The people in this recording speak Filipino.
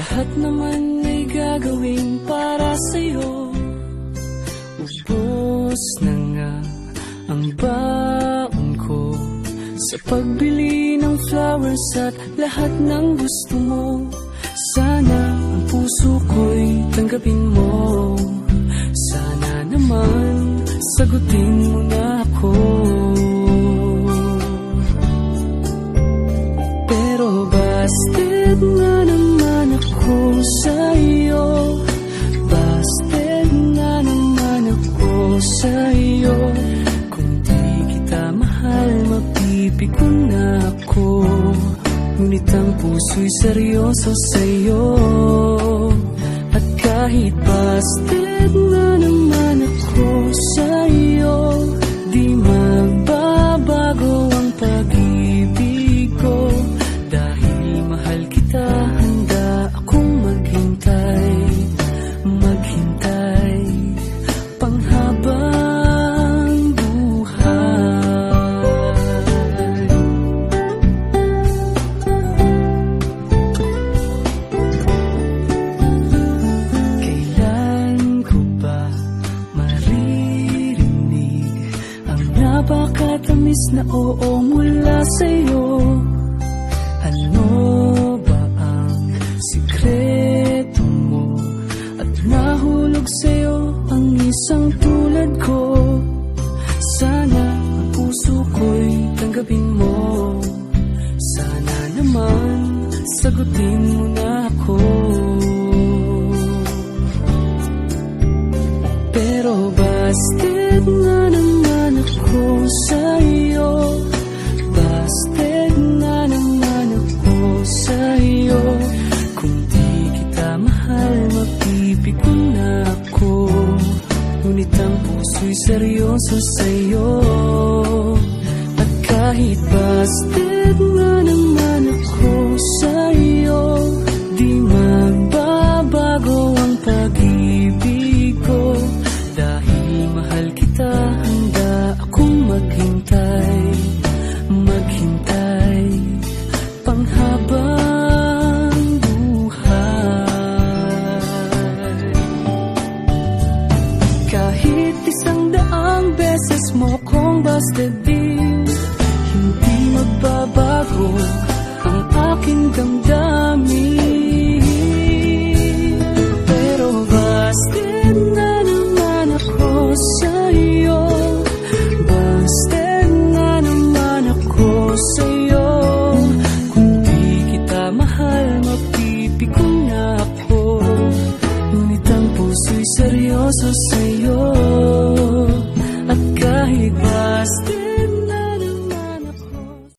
Lahat naman ay gagawin para sa'yo. Ubos na nga ang baon ko sa pagbili ng flowers at lahat ng gusto mo. Sana ang puso ko'y tanggapin mo. Sana naman sagutin mo na ako. Pero busted na naman ako sa'yo. Busted na naman ako sa'yo. Kung di kita mahal, mapipikon na ako. Ngunit ang puso'y seryoso sa'yo. At kahit busted na naman ako sa'yo, di magbabago ang pag-ibig ko. Dahil mahal kita, handa akong maghintay. Maghintay panghabang buhay. Kailan ko ba maririnig ang napakatamis na oo mula sa'yo? Ano ba ang sikreto mo? At nahulog sa'yo ang isang tulad ko. Sana ang puso ko'y tanggapin mo. Sana naman sagutin mo na ako. Pero busted na naman ako sa'yo. Busted na naman ako sa'yo. Kung di kita mahal, mapipikon na ako. Ngunit ang puso'y seryoso sa'yo. At kahit busted na naman ako sa'yo, di magbabago ang pag-ibig ko. Dahil mahal kita, handa akong maghintay. Maghintay panghabang buhay. Kahit 100 beses mo kong busted din, hindi magbabago ang aking damdamin. Pero busted na naman ako sa'yo. Busted na naman ako sa'yo. Kung di kita mahal, mapipikon na ako. Ngunit ang puso'y seryoso sa'yo.